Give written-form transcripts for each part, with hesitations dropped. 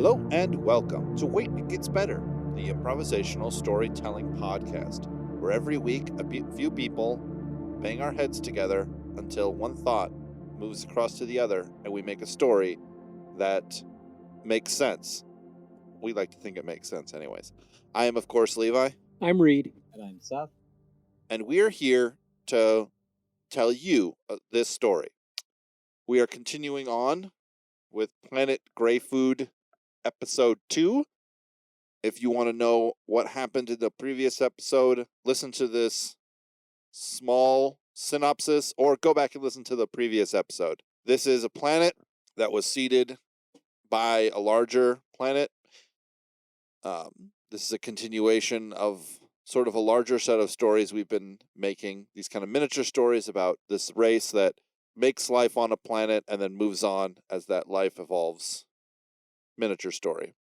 Hello and welcome to Wait, It Gets Better, the Improvisational Storytelling Podcast, where every week few people bang our heads together until one thought moves across to the other and we make a story that makes sense. We like to think it makes sense anyways. I am, of course, Levi. I'm Reed. And I'm Seth. And we are here to tell you this story. We are continuing on with Planet Gray Food Episode 2. If you want to know what happened in the previous episode, listen to this small synopsis or go back and listen to the previous episode. This is a planet that was seeded by a larger planet. This is a continuation of sort of a larger set of stories we've been making, these kind of miniature stories about this race that makes life on a planet and then moves on as that life evolves. Miniature story.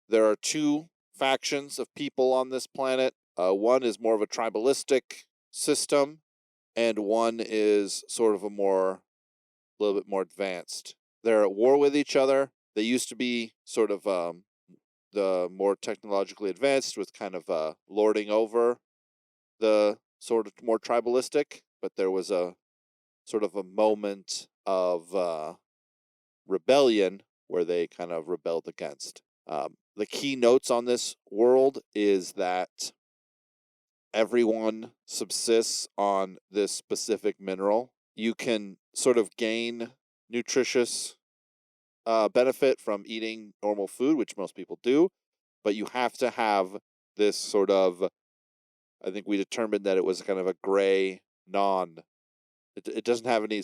There are two factions of people on this planet. One is more of a tribalistic system, and one is sort of a little bit more advanced. They're at war with each other. They used to be sort of the more technologically advanced, with kind of lording over the sort of more tribalistic, but there was a sort of a moment of rebellion where they kind of rebelled against. The key notes on this world is that everyone subsists on this specific mineral. You can sort of gain nutritious benefit from eating normal food, which most people do, but you have to have this sort of, I think we determined that it was kind of a gray it doesn't have any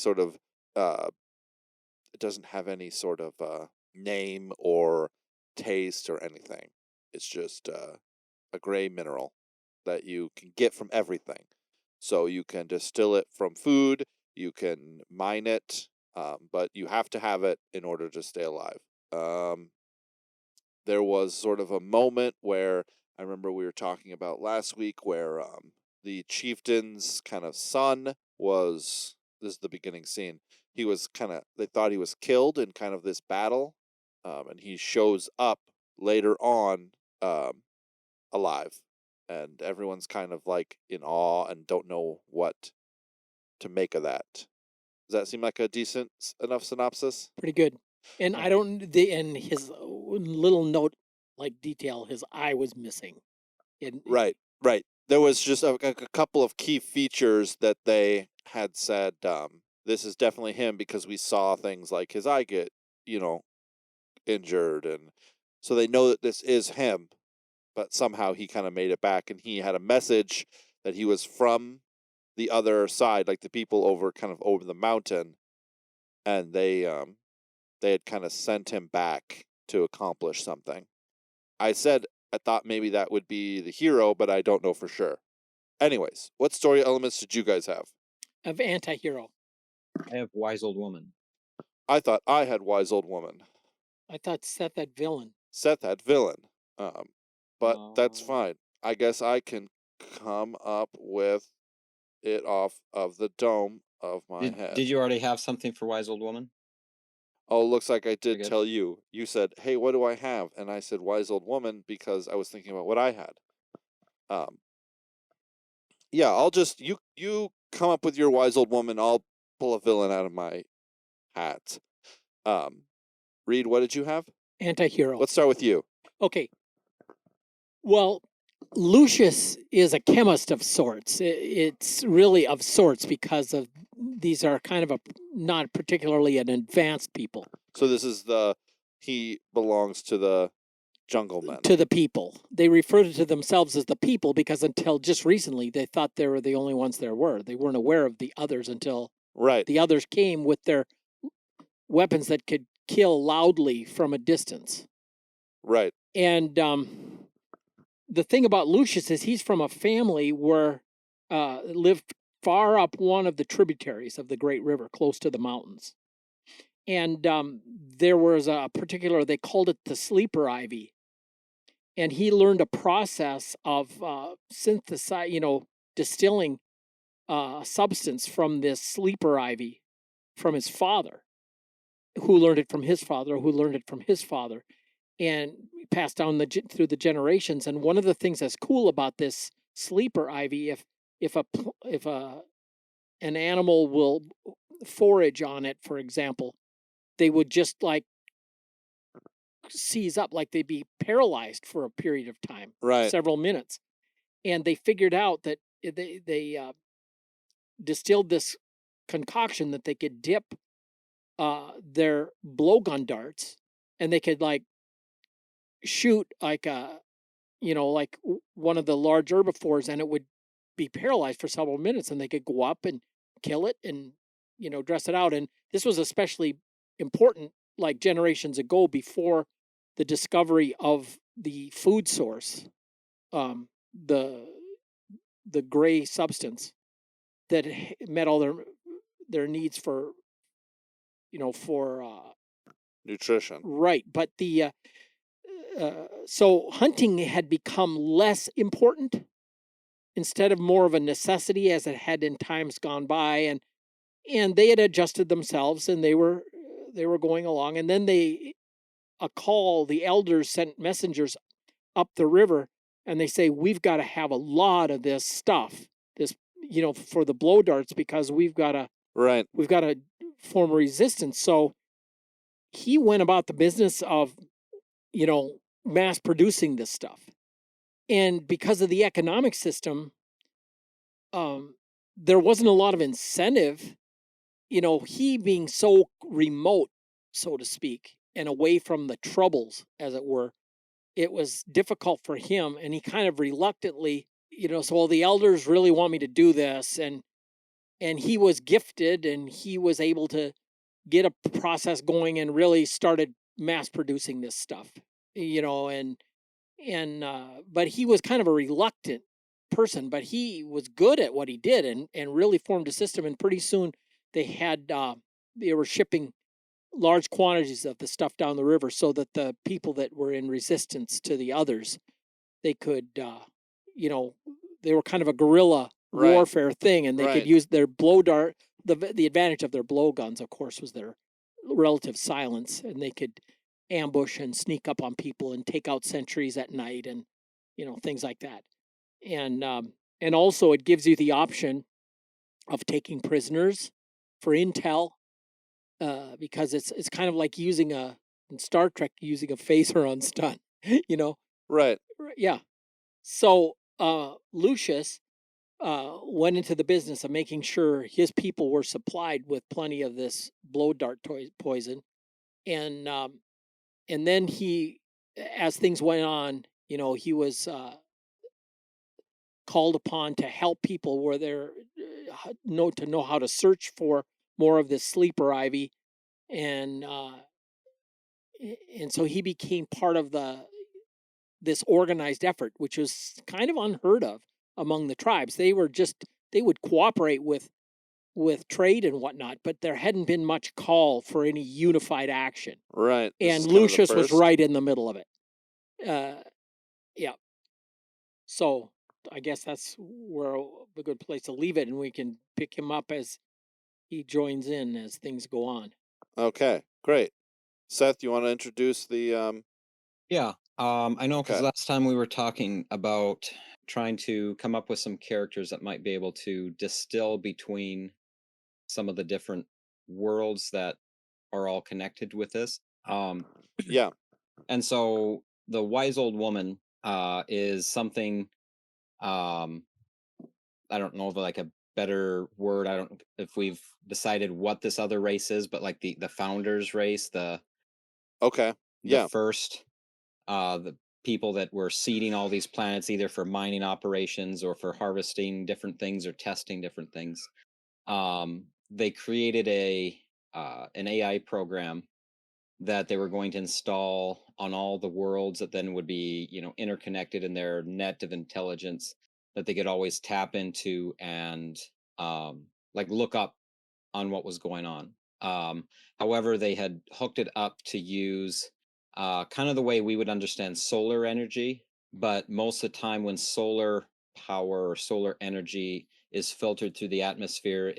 sort of name or taste or anything. It's just a gray mineral that you can get from everything. So you can distill it from food, you can mine it, but you have to have it in order to stay alive. There was sort of a moment where I remember we were talking about last week where the chieftain's kind of son was, this is the beginning scene, they thought he was killed in kind of this battle, and he shows up later on alive, and everyone's kind of like in awe and don't know what to make of that. Does that seem like a decent enough synopsis? Pretty good. And and his little note, like detail, his eye was missing. Right. There was just a couple of key features that they had said, this is definitely him, because we saw things like his eye get, injured, and so they know that this is him, but somehow he kind of made it back, and he had a message that he was from the other side, like the people over the mountain, and they had kind of sent him back to accomplish something. I thought maybe that would be the hero, but I don't know for sure. Anyways, what story elements did you guys have? I have anti-hero. I have wise old woman. I thought I had wise old woman. I thought Seth had villain. Seth had villain. But that's fine. I guess I can come up with it off of the dome of my head. Did you already have something for wise old woman? Oh, looks like I did tell you. You said, hey, what do I have? And I said wise old woman because I was thinking about what I had. Yeah, I'll just, you come up with your wise old woman. I'll pull a villain out of my hat. Reed, what did you have? Anti-hero. Let's start with you. Okay. Well, Lucius is a chemist of sorts. It's really of sorts because of these are kind of not particularly an advanced people. So this is he belongs to the jungle men. To the people. They refer to themselves as the people because until just recently they thought they were the only ones there were. They weren't aware of the others until the others came with their weapons that could kill loudly from a distance. Right. And the thing about Lucius is he's from a family where lived far up one of the tributaries of the Great River, close to the mountains. And there was a particular, they called it the sleeper ivy. And he learned a process of distilling substance from this sleeper ivy from his father, who learned it from his father, who learned it from his father. and passed down through the generations. And one of the things that's cool about this sleeper ivy, if an animal will forage on it, for example, they would just like seize up, like they'd be paralyzed for a period of time, Right. several minutes. And they figured out that they distilled this concoction that they could dip their blowgun darts, and they could like shoot like like one of the large herbivores, and it would be paralyzed for several minutes, and they could go up and kill it and dress it out. And this was especially important like generations ago, before the discovery of the food source, the gray substance that met all their needs for Nutrition. right. But the so hunting had become less important instead of more of a necessity, as it had in times gone by, and they had adjusted themselves, and they were going along. And then the elders sent messengers up the river, and they say, we've got to have a lot of this stuff, this for the blow darts, because we've got to form a resistance. So he went about the business of mass producing this stuff. And because of the economic system, there wasn't a lot of incentive. He being so remote, so to speak, and away from the troubles, as it were, it was difficult for him. And he kind of reluctantly, so, well, the elders really want me to do this. And he was gifted, and he was able to get a process going and really started mass producing this stuff, but he was kind of a reluctant person, but he was good at what he did, and really formed a system. And pretty soon they were shipping large quantities of the stuff down the river, so that the people that were in resistance to the others, they could, they were kind of a guerrilla warfare thing, and they could use their blow dart. The advantage of their blow guns, of course, was their relative silence, and they could ambush and sneak up on people and take out sentries at night, and things like that. And also it gives you the option of taking prisoners for intel, because it's kind of like using in Star Trek, using a phaser on stun. Right. Yeah. So Lucius went into the business of making sure his people were supplied with plenty of this blow dart poison. And then he, as things went on, he was called upon to help people where they're know how to search for more of this sleeper ivy. And so he became part of this organized effort, which was kind of unheard of among the tribes. They would cooperate with trade and whatnot, but there hadn't been much call for any unified action. Right. And Lucius was right in the middle of it. Yeah. So I guess that's where a good place to leave it, and we can pick him up as he joins in as things go on. Okay, great. Seth, you want to introduce the Yeah. I know, because last time we were talking about trying to come up with some characters that might be able to distill between some of the different worlds that are all connected with this. Yeah. And so the wise old woman is something, I don't know of like a better word. I don't know if we've decided what this other race is, but like the founders race, the first, the people that were seeding all these planets, either for mining operations or for harvesting different things or testing different things. They created an AI program that they were going to install on all the worlds, that then would be interconnected in their net of intelligence, that they could always tap into and like look up on what was going on. However, they had hooked it up to use kind of the way we would understand solar energy, but most of the time when solar power or solar energy is filtered through the atmosphere,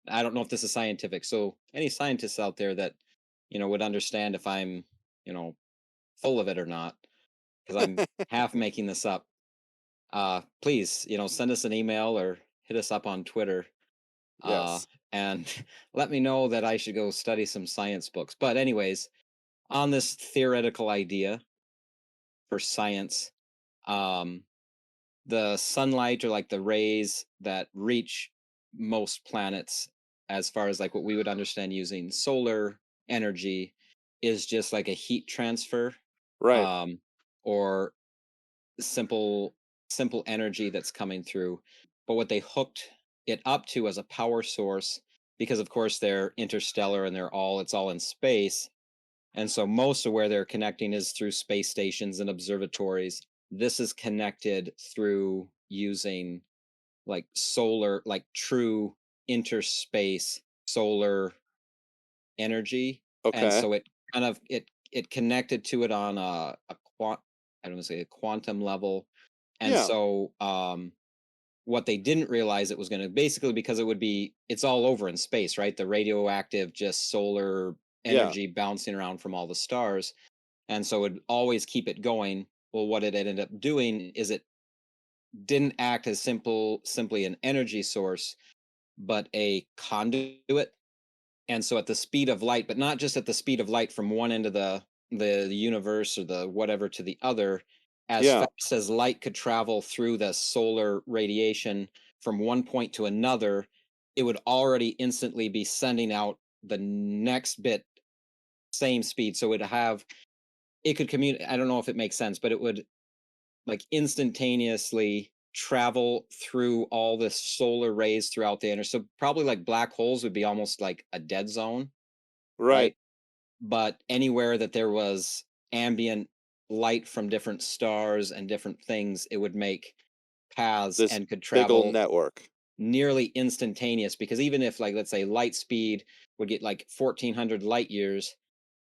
I don't know if this is scientific. So any scientists out there that would understand if I'm full of it or not, because I'm half making this up, please, send us an email or hit us up on Twitter, Yes. and let me know that I should go study some science books. But anyways, on this theoretical idea for science, um, the sunlight, or like the rays that reach most planets, as far as like what we would understand using solar energy, is just like a heat transfer, Right. um, or simple simple energy that's coming through. But what they hooked it up to as a power source, because of course they're interstellar and it's all in space, and so most of where they're connecting is through space stations and observatories. This is connected through using like solar, like true interspace solar energy. And Okay. so it kind of it connected to it on a I don't want to say a quantum level. And Yeah. so what they didn't realize it was going to, basically, because it's all over in space, right? The radioactive, just solar Yeah. energy bouncing around from all the stars. And so it would always keep it going. Well, what it ended up doing is it didn't act as simply an energy source, but a conduit. And so at the speed of light, but not just at the speed of light from one end of the universe or the whatever to the other, as Yeah. fast as light could travel through the solar radiation from one point to another, it would already instantly be sending out the next bit, same speed. So it could communicate. I don't know if it makes sense, but it would like instantaneously travel through all the solar rays throughout the inner. So probably like black holes would be almost like a dead zone, Right. right? But anywhere that there was ambient light from different stars and different things, it would make paths This and could big old travel network. nearly instantaneous. Because even if, like, let's say light speed would get like 1400 light years,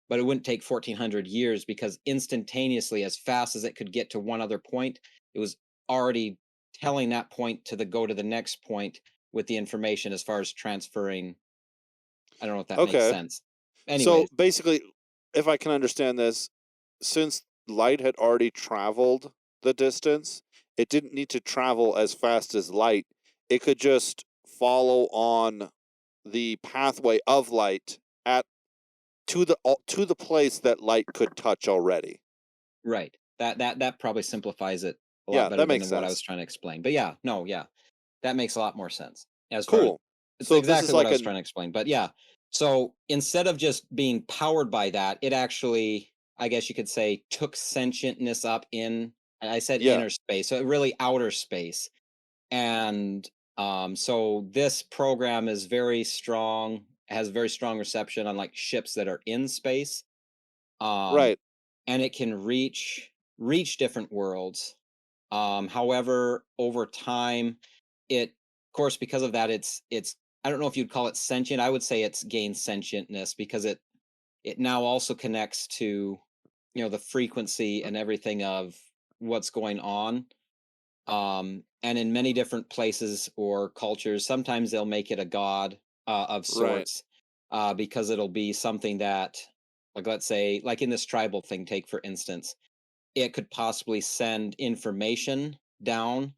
but it wouldn't take 1400 years, because instantaneously, as fast as it could get to one other point, it was already telling that point to go to the next point with the information, as far as transferring. I don't know if that makes Okay. sense. So Anyways, basically, if I can understand this, since light had already traveled the distance, it didn't need to travel as fast as light. It could just follow on the pathway of light at to the place that light could touch already. right. That probably simplifies it a lot Yeah, better that makes than what I was sense. trying to explain. But yeah, no, yeah. That makes a lot more sense, as far as Cool. it's So this is exactly what I like was an trying to explain. But yeah, so instead of just being powered by that, it actually, I guess you could say, took sentientness up in, I said yeah, inner space, so really outer space. And so this program is very strong, has very strong reception on like ships that are in space. Um, right, and it can reach different worlds. However, over time, of course, because of that, it's I don't know if you'd call it sentient. I would say it's gained sentientness, because it now also connects to, the frequency and everything of what's going on. And in many different places or cultures, sometimes they'll make it a god of right, sorts, because it'll be something that, like, let's say, like in this tribal thing, take for instance, it could possibly send information down,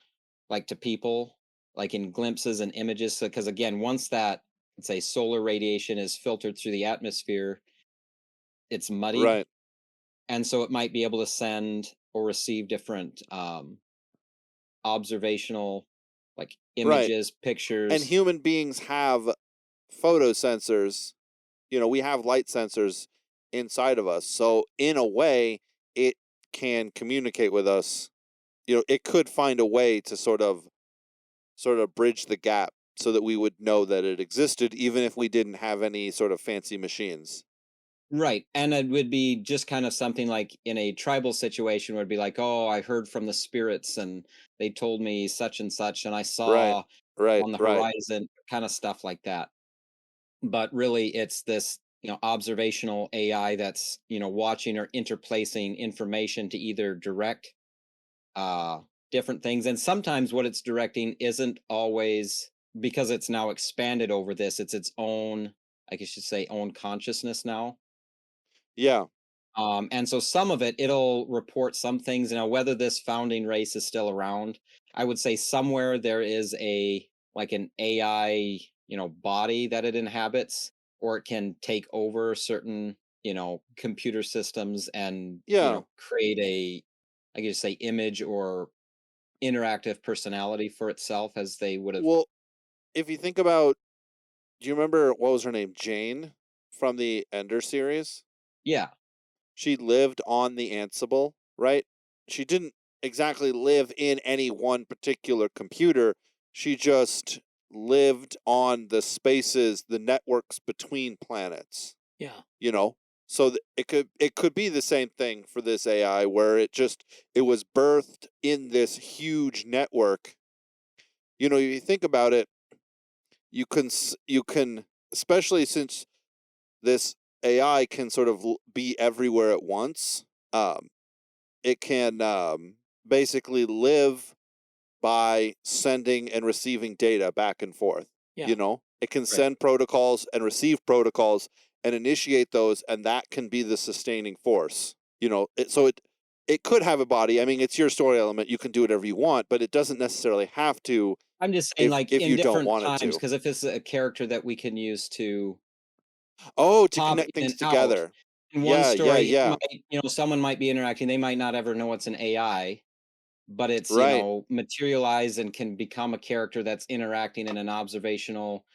like to people, like in glimpses and images. Because again, once that, let's say, solar radiation is filtered through the atmosphere, it's muddied, right, and so it might be able to send or receive different observational, like right. images, And pictures. human beings have photo sensors. We have light sensors inside of us. So in a way, it can communicate with us. It could find a way to sort of bridge the gap so that we would know that it existed, even if we didn't have any sort of fancy machines. Right. And it would be just kind of something like in a tribal situation, would be like, oh, I heard from the spirits and they told me such and such, and I Right, saw right, on the right, horizon, kind of stuff like that. But really, it's this, observational AI that's, watching or interplacing information to either direct uh different things. And sometimes what it's directing isn't always, because it's now expanded over this, it's its own, I guess you should say, own consciousness now. yeah. And so some of it'll report some things, whether this founding race is still around. I would say somewhere there is an AI, body that it inhabits, or it can take over certain, computer systems and, Yeah. create I guess say image or interactive personality for itself as they would have. Well, if you think about, do you remember what was her name? Jane from the Ender series? Yeah, She lived on the Ansible, right? She didn't exactly live in any one particular computer. She just lived on the spaces, the networks between planets, Yeah. you know? So it could be the same thing for this AI where it was birthed in this huge network. You think about it, you can, especially since this AI can sort of be everywhere at once. It can basically live by sending and receiving data back and forth. Yeah. It can right. send protocols and receive protocols and initiate those, and that can be the sustaining force. It could have a body. I mean, it's your story element. You can do whatever you want, but it doesn't necessarily have to I'm just saying, like, if in you don't different want it times, to. because if it's a character that we can use to Oh, to pop connect in things and out, together. in one Yeah, yeah, story, yeah. someone might be interacting, they might not ever know it's an AI, but it's, Right, materialized and can become a character that's interacting in an observational,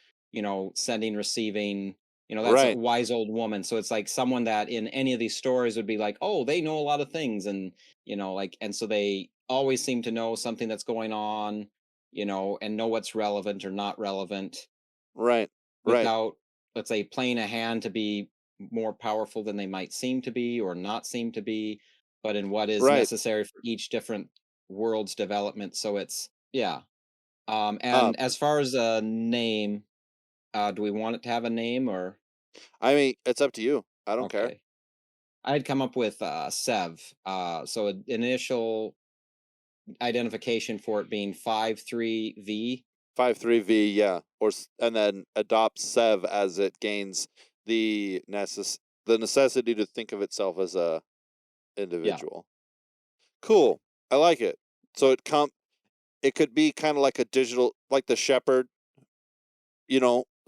sending, receiving, that's a right, wise old woman. So it's like someone that in any of these stories would be like, oh, they know a lot of things. And, and so they always seem to know something that's going on, and know what's relevant or not relevant right, right, without, let's say, playing a hand to be more powerful than they might seem to be or not seem to be, but in what is right. necessary for each different world's development. So it's, yeah. Um, And as far as a name, do we want it to have a name or? I mean, it's up to you. I don't care. Okay. I'd come up with Sev. So an initial identification for it being 53V. 53V, yeah, and then adopt Sev as it gains the necessity to think of itself as a Yeah. individual. Cool, I like it. So it could be kind of like a digital, like the shepherd,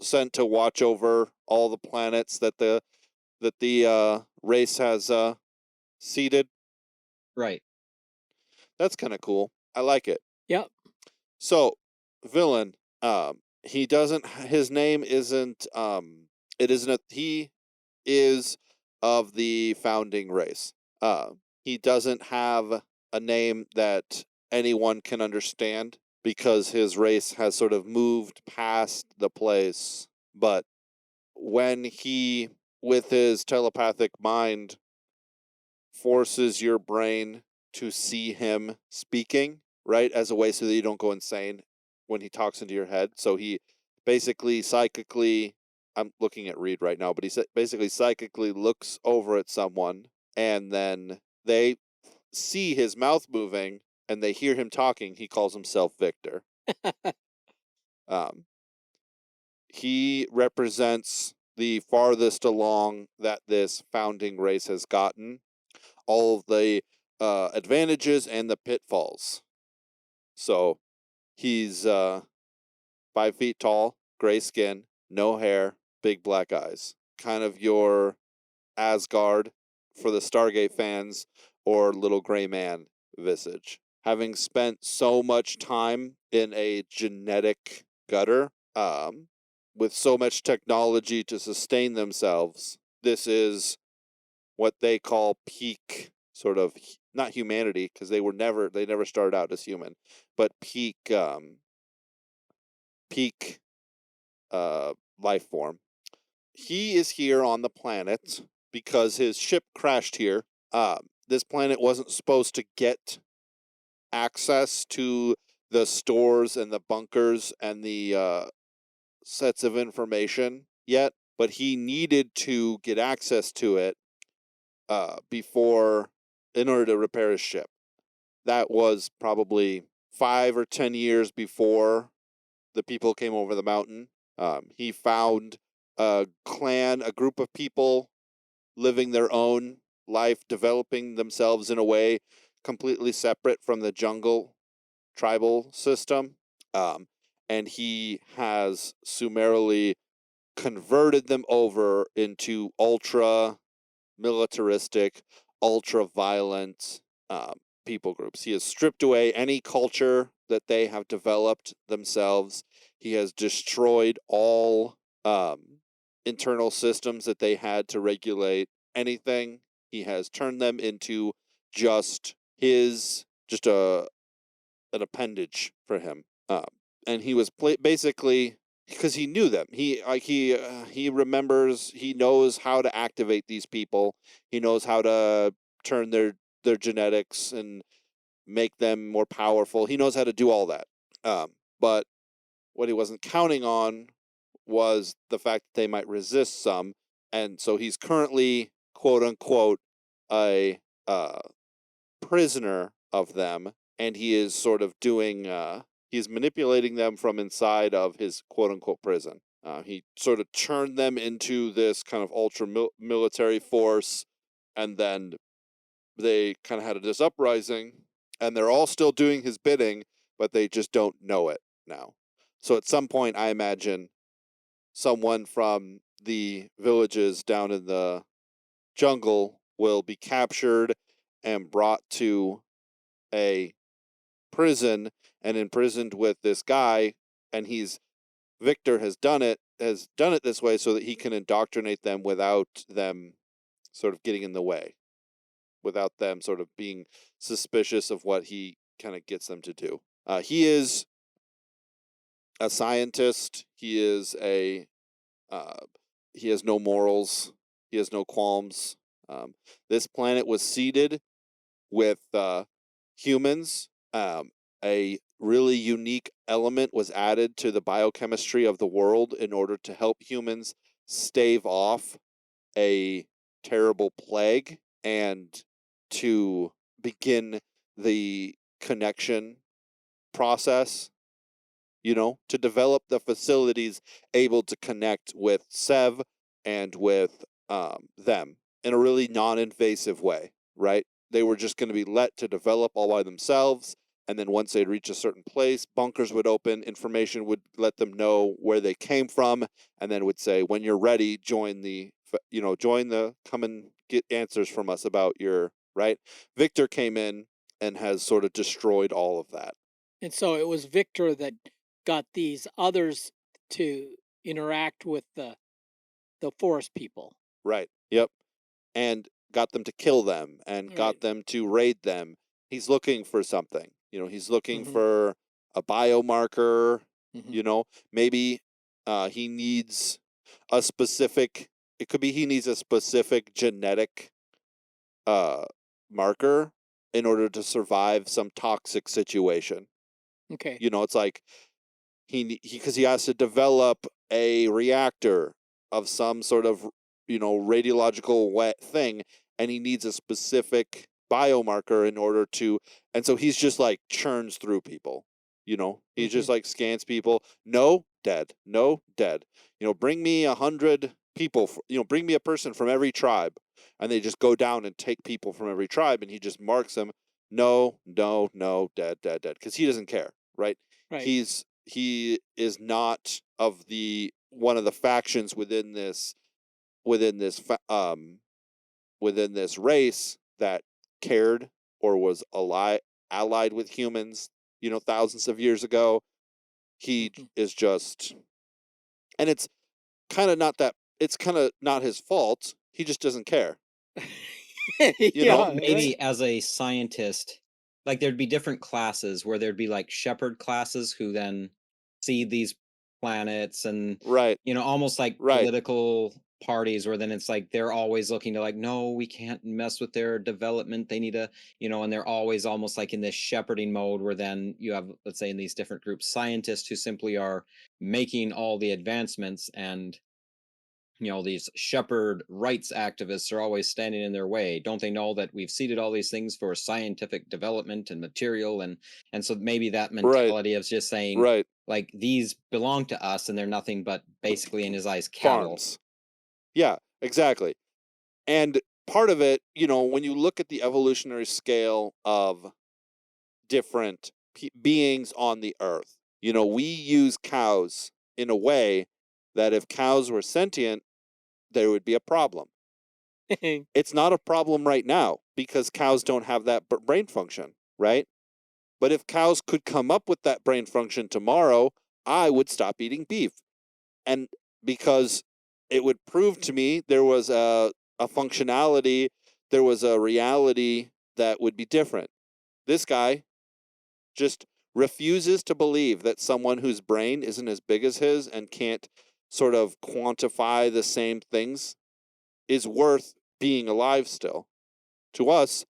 sent to watch over all the planets that the race has seeded. Right. That's kind of cool. I like it. Yep. So, villain, he doesn't. His name isn't. It isn't. He is of the founding race. He doesn't have a name that anyone can understand because his race has sort of moved past the place. But when he, with his telepathic mind, forces your brain to see him speaking, right, as a way so that you don't go insane when he talks into your head. So he basically psychically, I'm looking at Reed right now, but he basically psychically looks over at someone and then they see his mouth moving and they hear him talking. He calls himself Victor. Um, he represents the farthest along that this founding race has gotten, all of the advantages and the pitfalls. So he's 5 feet tall, gray skin, no hair, big black eyes. Kind of your Asgard for the Stargate fans or Little Gray Man visage. Having spent so much time in a genetic gutter, with so much technology to sustain themselves, this is what they call peak sort of, not humanity, because they never started out as human, but peak life form. He is here on the planet because his ship crashed here. This planet wasn't supposed to get access to the stores and the bunkers and the sets of information yet, but he needed to get access to it before, in order to repair his ship. That was probably 5 or 10 years before the people came over the mountain. He found a clan, a group of people living their own life, developing themselves in a way completely separate from the jungle tribal system. And he has summarily converted them over into ultra militaristic, ultra violent people groups. He has stripped away any culture that they have developed themselves. He has destroyed all internal systems that they had to regulate anything. He has turned them into just an appendage for him. And he was basically, because he knew them. He remembers. He knows how to activate these people. He knows how to turn their genetics and make them more powerful. He knows how to do all that. But what he wasn't counting on was the fact that they might resist some, and so he's currently, quote unquote, a prisoner of them, and he is sort of doing. He's manipulating them from inside of his quote unquote prison. He sort of turned them into this kind of ultra military force, and then they kind of had this uprising, and they're all still doing his bidding, but they just don't know it now. So at some point, I imagine someone from the villages down in the jungle will be captured and brought to a prison and imprisoned with this guy, and Victor has done it this way so that he can indoctrinate them without them sort of getting in the way, without them sort of being suspicious of what he kind of gets them to do. He is a scientist. He is he has no morals. He has no qualms. This planet was seeded with humans. A really unique element was added to the biochemistry of the world in order to help humans stave off a terrible plague and to begin the connection process, to develop the facilities able to connect with Sev and with them in a really non-invasive way, right? They were just going to be let to develop all by themselves, and then once they'd reach a certain place, bunkers would open, information would let them know where they came from, and then would say, when you're ready, come and get answers from us about right? Victor came in and has sort of destroyed all of that. And so it was Victor that got these others to interact with the forest people. Right. Yep. And got them to kill them and got them to raid them. He's looking for something. He's looking for a biomarker. Maybe he needs a specific. It could be he needs a specific genetic marker in order to survive some toxic situation. Okay. It's like because he has to develop a reactor of some sort of radiological wet thing, and he needs a specific biomarker in order to, and so he's just like churns through people. He just like scans people. No, dead. No, dead. Bring me 100 people. Bring me a person from every tribe, and they just go down and take people from every tribe, and he just marks them. No, dead, because he doesn't care, right? He is not of one of the factions within this race that cared or was allied with humans, thousands of years ago. He is just, and it's kind of not his fault. He just doesn't care. Maybe as a scientist, like there'd be different classes where there'd be like shepherd classes who then see these planets and almost like political parties where then it's like they're always looking to like, no, we can't mess with their development. They need to, and they're always almost like in this shepherding mode where then you have, let's say in these different groups, scientists who simply are making all the advancements, and these shepherd rights activists are always standing in their way. Don't they know that we've seeded all these things for scientific development and material? And so maybe that mentality of just saying, like, these belong to us and they're nothing but basically in his eyes cattle. Farms. Yeah, exactly. And part of it, when you look at the evolutionary scale of different beings on the earth, we use cows in a way that if cows were sentient, there would be a problem. It's not a problem right now because cows don't have that brain function, right? But if cows could come up with that brain function tomorrow, I would stop eating beef. And because it would prove to me there was a functionality, there was a reality that would be different. This guy just refuses to believe that someone whose brain isn't as big as his and can't sort of quantify the same things is worth being alive still. To us,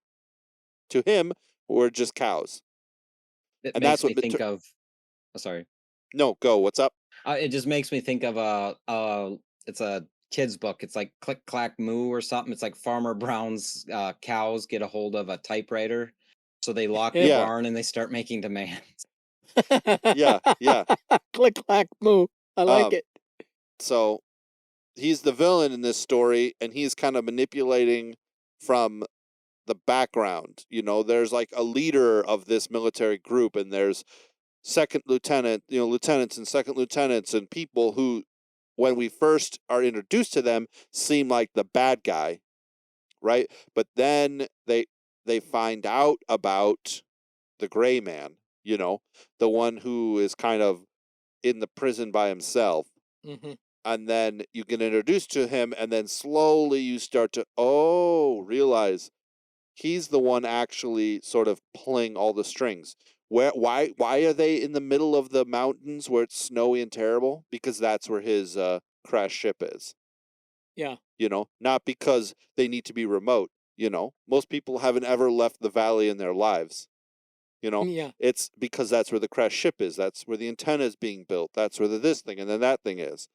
to him, we're just cows. It And makes that's me what think of. Oh, sorry. No, go. What's up? It just makes me think of it's a kid's book. It's like Click Clack Moo or something. It's like Farmer Brown's cows get a hold of a typewriter, so they lock the Yeah. barn and they start making demands. Yeah. Click, clack, moo. I like it. So he's the villain in this story, and he's kind of manipulating from the background. There's like a leader of this military group, and there's lieutenants and second lieutenants and people who, when we first are introduced to them, seem like the bad guy, right? But then they find out about the gray man, the one who is kind of in the prison by himself. Mm-hmm. And then you get introduced to him, and then slowly you start to realize he's the one actually sort of pulling all the strings. Why are they in the middle of the mountains where it's snowy and terrible? Because that's where his crash ship is. Yeah. Not because they need to be remote. Most people haven't ever left the valley in their lives. Yeah. It's because that's where the crash ship is. That's where the antenna is being built. That's where this thing and then that thing is.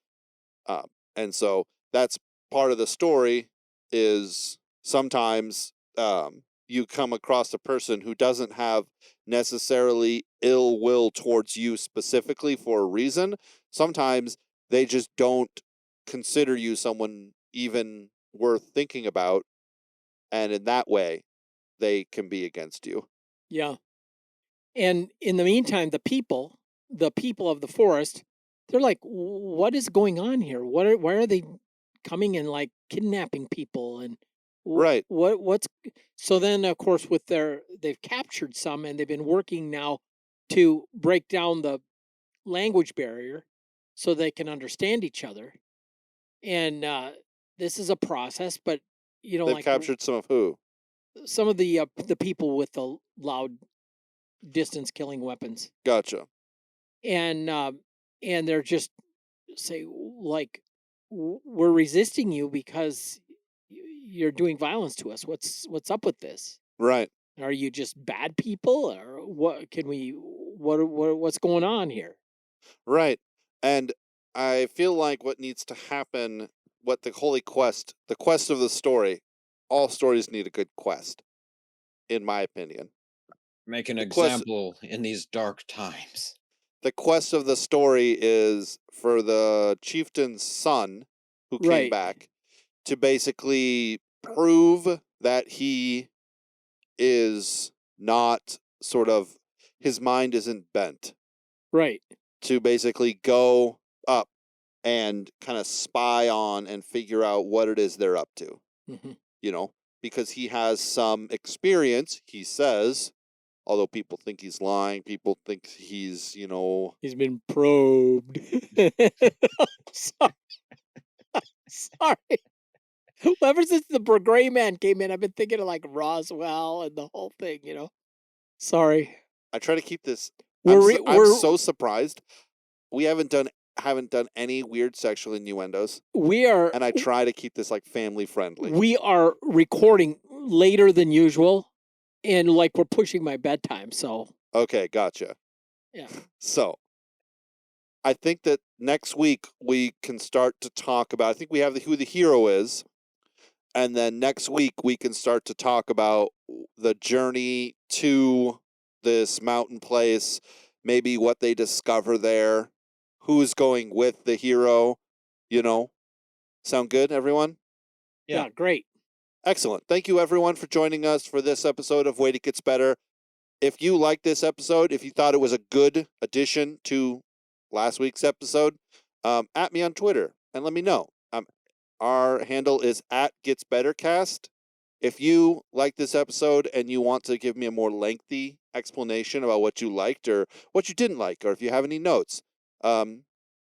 And so that's part of the story is sometimes you come across a person who doesn't have necessarily ill will towards you specifically for a reason. Sometimes they just don't consider you someone even worth thinking about. And in that way, they can be against you. Yeah. And in the meantime, the people of the forest, they're like, what is going on here? Why are they coming and like kidnapping people? And Right. what's so then of course they've captured some and they've been working now to break down the language barrier so they can understand each other. And this is a process, but They've like captured some of who? some of the people with the loud distance killing weapons. Gotcha. And they're just say like we're resisting you because you're doing violence to us. What's up with this? Right. Are you just bad people, or what's going on here? Right. And I feel like what needs to happen, what the quest of the story, all stories need a good quest, in my opinion. Make an The quest- example in these dark times. The quest of the story is for the chieftain's son who came Right. back to basically prove that he is not sort of, his mind isn't bent. Right. To basically go up and kind of spy on and figure out what it is they're up to. Mm-hmm. Because he has some experience, he says, although people think he's lying, people think he's, He's been probed. Sorry. Ever since the gray man came in, I've been thinking of like Roswell and the whole thing, Sorry. I try to keep this. We're I'm so surprised. We haven't done any weird sexual innuendos. we are And I try to keep this like family friendly. we are recording later than usual, and like we're pushing my bedtime. So Okay, gotcha. yeah. So I think that next week we can start to talk about. I think we have who the hero is, and then next week we can start to talk about the journey to this mountain place, maybe what they discover there, who's going with the hero. Sound good, everyone? Yeah, great. Excellent. Thank you, everyone, for joining us for this episode of Wait, It Gets Better. If you liked this episode, if you thought it was a good addition to last week's episode, at me on Twitter and let me know. Our handle is @GetsBettercast. If you like this episode and you want to give me a more lengthy explanation about what you liked or what you didn't like, or if you have any notes,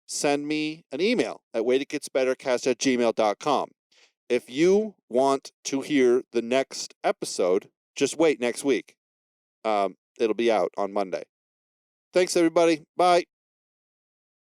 send me an email at waititgetsbettercast@gmail.com. If you want to hear the next episode, just wait next week. It'll be out on Monday. Thanks, everybody. Bye.